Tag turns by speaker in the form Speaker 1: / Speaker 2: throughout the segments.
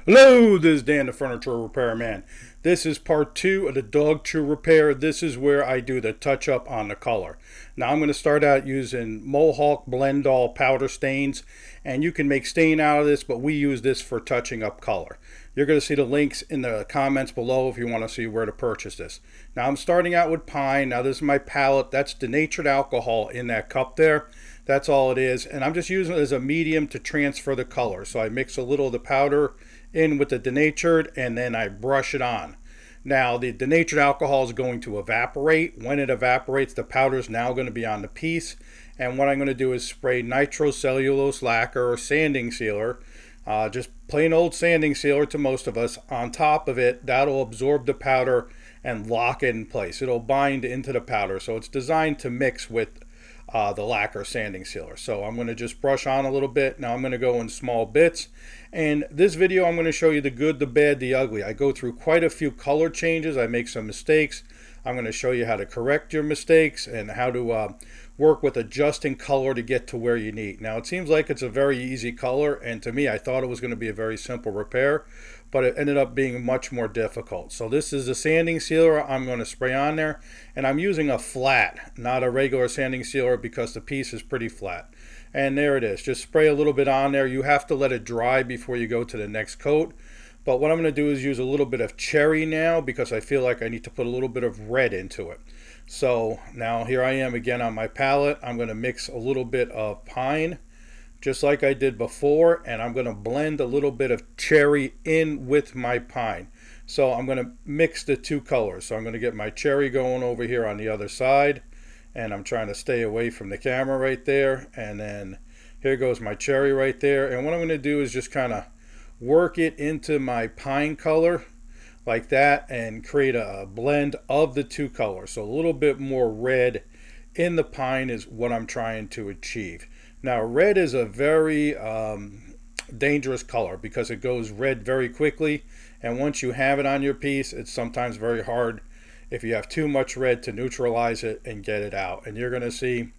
Speaker 1: Hello, this is Dan the Furniture Repairman. This is part 2 of the dog chew repair. This is where I do the touch up on the color. Now I'm going to start out using Mohawk Blendal powder stains, and you can make stain out of this, but we use this for touching up color. You're going to see the links in the comments below if you want to see where to purchase this. Now I'm starting out with pine. Now this is my palette. That's denatured alcohol in that cup there. That's all it is, and I'm just using it as a medium to transfer the color. So I mix a little of the powder in with the denatured and then I brush it on. Now the denatured alcohol is going to evaporate. When it evaporates, the powder is now going to be on the piece, and what I'm going to do is spray nitrocellulose lacquer or sanding sealer, just plain old sanding sealer to most of us, on top of it. That'll absorb the powder and lock it in place. It'll bind into the powder, so it's designed to mix with the lacquer sanding sealer. So I'm going to just brush on a little bit. Now I'm going to go in small bits, and this video I'm going to show you the good, the bad, the ugly. I go through quite a few color changes. I make some mistakes. I'm going to show you how to correct your mistakes and how to work with adjusting color to get to where you need. Now it seems like it's a very easy color, and to me I thought it was going to be a very simple repair, but it ended up being much more difficult. So this is a sanding sealer I'm going to spray on there, and I'm using a flat, not a regular sanding sealer, because the piece is pretty flat. And there it is. Just spray a little bit on there. You have to let it dry before you go to the next coat. But what I'm going to do is use a little bit of cherry now, because I feel like I need to put a little bit of red into it. So now here I am again on my palette. I'm going to mix a little bit of pine, just like I did before, and I'm going to blend a little bit of cherry in with my pine. So I'm going to mix the two colors. So I'm going to get my cherry going over here on the other side, and I'm trying to stay away from the camera right there, and then here goes my cherry right there. And what I'm going to do is just kind of work it into my pine color like that and create a blend of the two colors. So a little bit more red in the pine is what I'm trying to achieve. Now red is a very dangerous color because it goes red very quickly, and once you have it on your piece, it's sometimes very hard if you have too much red to neutralize it and get it out. And you're going to see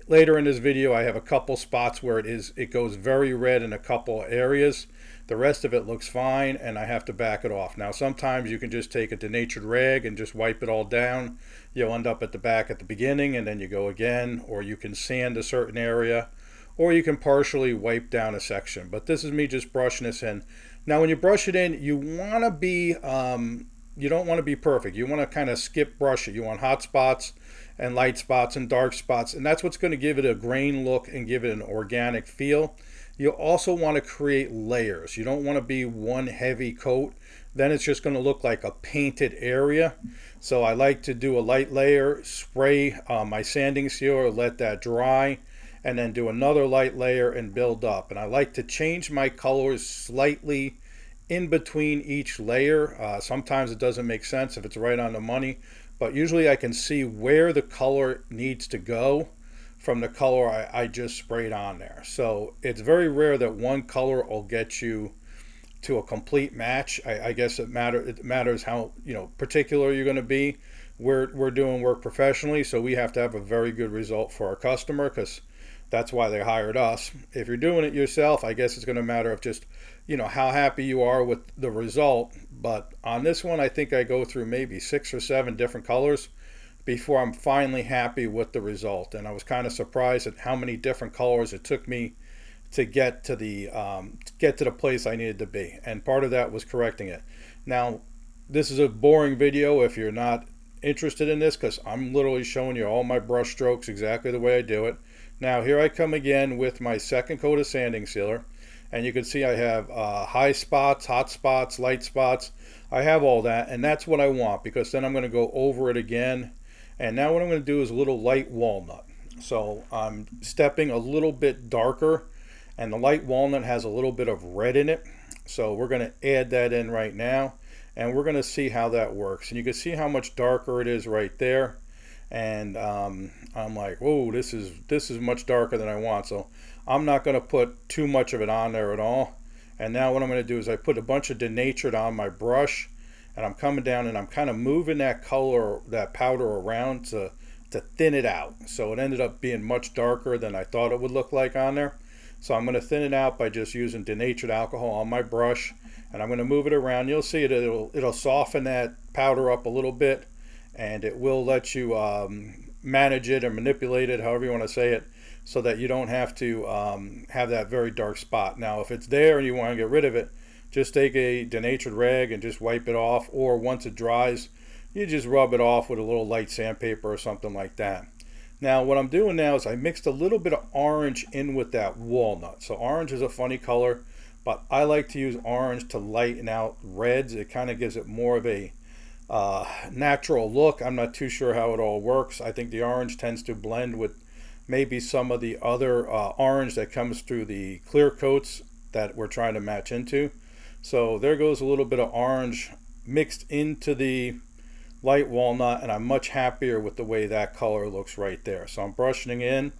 Speaker 1: later in this video I have a couple spots where it goes very red in a couple areas. The rest of it looks fine, and I have to back it off. Now sometimes you can just take a denatured rag and just wipe it all down. You'll end up at the back at the beginning, and then you go again, or you can sand a certain area, or you can partially wipe down a section. But this is me just brushing this in. Now when you brush it in, you want to be you don't want to be perfect. You want to kind of skip brush it. You want hot spots and light spots and dark spots, and that's what's going to give it a grain look and give it an organic feel. You also want to create layers. You don't want to be one heavy coat. Then it's just going to look like a painted area. So I like to do a light layer, spray my sanding sealer, let that dry, and then do another light layer and build up. And I like to change my colors slightly in between each layer. Sometimes it doesn't make sense if it's right on the money, but usually I can see where the color needs to go from the color I just sprayed on there. So it's very rare that one color will get you to a complete match. I guess it matters how particular you're going to be. We're doing work professionally, so we have to have a very good result for our customer, because that's why they hired us. If you're doing it yourself, I guess it's going to matter of just how happy you are with the result. But on this one, I think I go through maybe 6 or 7 different colors before I'm finally happy with the result. And I was kind of surprised at how many different colors it took me to get to the place I needed to be. And part of that was correcting it. Now, this is a boring video if you're not interested in this, because I'm literally showing you all my brush strokes exactly the way I do it. Now here I come again with my second coat of sanding sealer, and you can see I have high spots, hot spots, light spots. I have all that, and that's what I want, because then I'm going to go over it again. And now what I'm going to do is a little light walnut. So I'm stepping a little bit darker, and the light walnut has a little bit of red in it. So we're going to add that in right now, and we're going to see how that works. And you can see how much darker it is right there. And I'm like, whoa, this is much darker than I want. So I'm not going to put too much of it on there at all. And now what I'm going to do is I put a bunch of denatured on my brush, and I'm coming down and I'm kind of moving that color, that powder around to thin it out. So it ended up being much darker than I thought it would look like on there. So I'm going to thin it out by just using denatured alcohol on my brush, And I'm going to move it around. You'll see it'll soften that powder up a little bit, and it will let you manage it or manipulate it, however you want to say it, so that you don't have to have that very dark spot. Now, if it's there and you want to get rid of it, just take a denatured rag and just wipe it off, or once it dries, you just rub it off with a little light sandpaper or something like that. Now, what I'm doing now is I mixed a little bit of orange in with that walnut. So orange is a funny color, but I like to use orange to lighten out reds. It kind of gives it more of a natural look. I'm not too sure how it all works. I think the orange tends to blend with maybe some of the other orange that comes through the clear coats that we're trying to match into. So there goes a little bit of orange mixed into the light walnut, and I'm much happier with the way that color looks right there. So I'm brushing in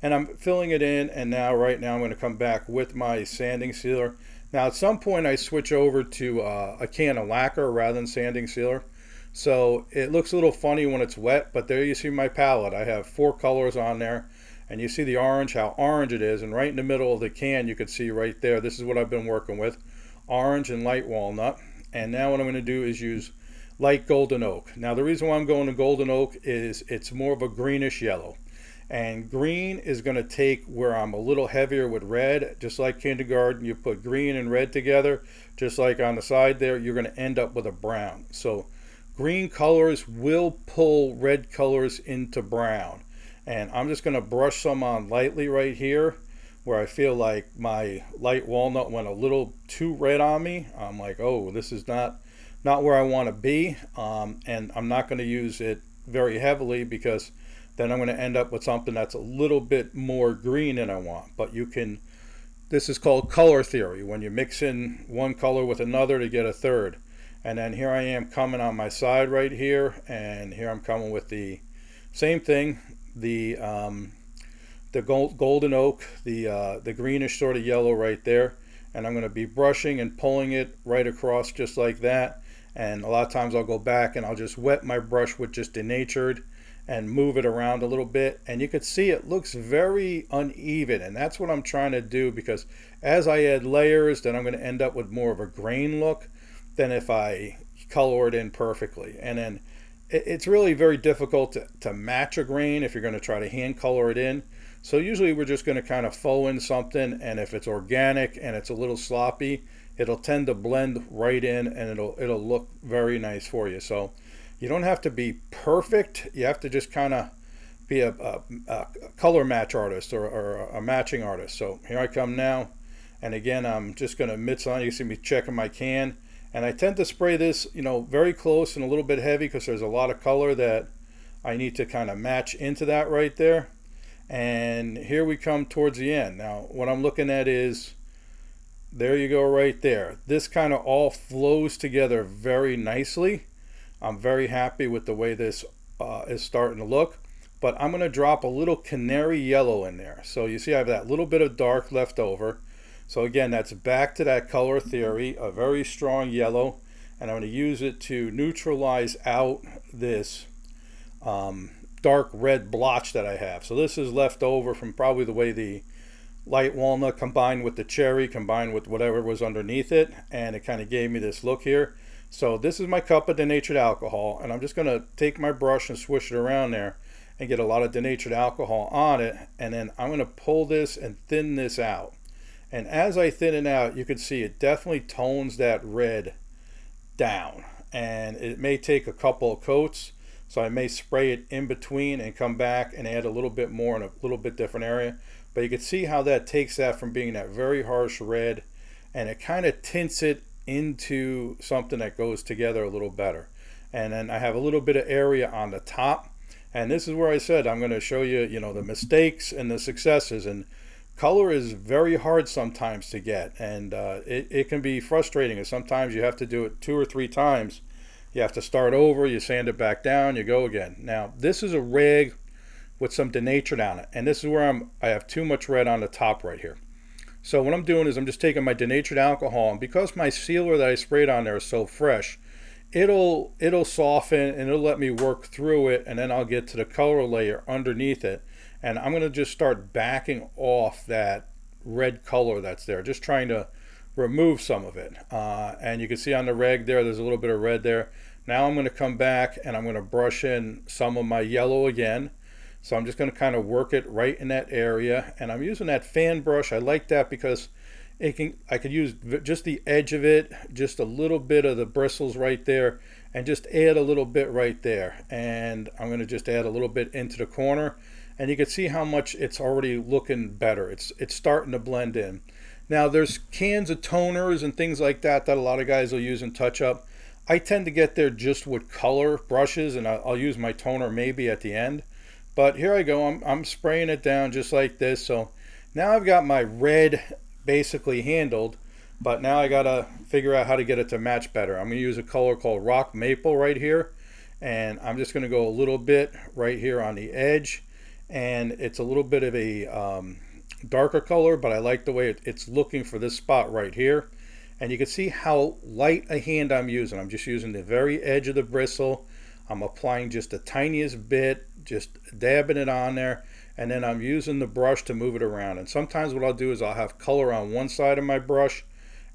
Speaker 1: and I'm filling it in, and now right now I'm going to come back with my sanding sealer. Now at some point I switch over to a can of lacquer rather than sanding sealer, so it looks a little funny when it's wet, but there you see my palette. I have 4 colors on there, and you see the orange, how orange it is, and right in the middle of the can you can see right there, this is what I've been working with, orange and light walnut. And now what I'm going to do is use light golden oak. Now the reason why I'm going to golden oak is it's more of a greenish yellow, and green is going to take where I'm a little heavier with red. Just like kindergarten, you put green and red together, just like on the side there, you're going to end up with a brown. So green colors will pull red colors into brown, and I'm just going to brush some on lightly right here where I feel like my light walnut went a little too red on me. I'm like, oh, this is not where I want to be, and I'm not going to use it very heavily, because then I'm going to end up with something that's a little bit more green than I want. But you can, this is called color theory, when you mix in one color with another to get a third. And then here I am coming on my side right here, and here I'm coming with the same thing, the golden oak, the greenish sort of yellow right there, and I'm going to be brushing and pulling it right across just like that. And a lot of times I'll go back and I'll just wet my brush with just denatured and move it around a little bit, and you can see it looks very uneven, and that's what I'm trying to do, because as I add layers, then I'm going to end up with more of a grain look than if I color it in perfectly. And then it's really very difficult to match a grain if you're going to try to hand color it in. So usually we're just going to kind of faux in something, and if it's organic and it's a little sloppy, it'll tend to blend right in, and it'll look very nice for you. So you don't have to be perfect. You have to just kind of be a color match artist, or a matching artist. So here I come now, and again I'm just going to mix on. You see me checking my can, and I tend to spray this, very close and a little bit heavy, because there's a lot of color that I need to kind of match into that right there. And here we come towards the end. Now what I'm looking at is, there you go right there. This kind of all flows together very nicely. I'm very happy with the way this is starting to look. But I'm going to drop a little canary yellow in there. So you see I have that little bit of dark left over. So again, that's back to that color theory, a very strong yellow. And I'm going to use it to neutralize out this dark red blotch that I have. So this is left over from probably the way the light walnut combined with the cherry combined with whatever was underneath it, and it kind of gave me this look here. So this is my cup of denatured alcohol, and I'm just going to take my brush and swish it around there and get a lot of denatured alcohol on it, and then I'm going to pull this and thin this out. And as I thin it out, you can see it definitely tones that red down, and it may take a couple of coats, so I may spray it in between and come back and add a little bit more in a little bit different area. But you can see how that takes that from being that very harsh red, and it kind of tints it into something that goes together a little better. And then I have a little bit of area on the top, and this is where I said I'm going to show you, the mistakes and the successes. And color is very hard sometimes to get, and it can be frustrating, and sometimes you have to do it 2 or 3 times. You have to start over, you sand it back down, you go again. Now this is a rag with some denatured on it, and this is where I have too much red on the top right here. So what I'm doing is I'm just taking my denatured alcohol, and because my sealer that I sprayed on there is so fresh, it'll soften and it'll let me work through it, and then I'll get to the color layer underneath it, and I'm going to just start backing off that red color that's there, just trying to remove some of it. And you can see on the rag there's a little bit of red there. Now I'm going to come back and I'm going to brush in some of my yellow again. So I'm just going to kind of work it right in that area, and I'm using that fan brush. I like that because I could use just the edge of it, just a little bit of the bristles right there, and just add a little bit right there. And I'm going to just add a little bit into the corner, and you can see how much it's already looking better. It's starting to blend in. Now there's cans of toners and things like that that a lot of guys will use in touch up. I tend to get there just with color brushes, and I'll use my toner maybe at the end. But here I go, I'm spraying it down just like this. So now I've got my red basically handled, but now I gotta figure out how to get it to match better. I'm gonna use a color called Rock Maple right here, and I'm just gonna go a little bit right here on the edge, and it's a little bit of a darker color, but I like the way it's looking for this spot right here. And you can see how light a hand I'm using. I'm just using the very edge of the bristle. I'm applying just the tiniest bit, just dabbing it on there, and then I'm using the brush to move it around. And sometimes what I'll do is I'll have color on one side of my brush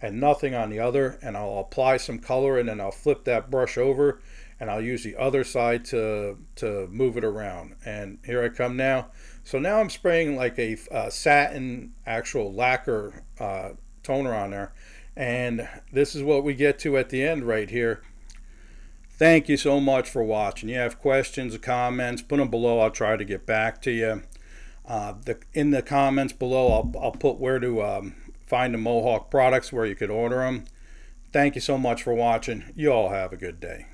Speaker 1: and nothing on the other, and I'll apply some color, and then I'll flip that brush over and I'll use the other side to move it around. And here I come now. So now I'm spraying like a satin actual lacquer toner on there, and this is what we get to at the end right here. Thank you so much for watching. You have questions or comments, put them below. I'll try to get back to you. In the comments below, I'll put where to find the Mohawk products, where you could order them. Thank you so much for watching. You all have a good day.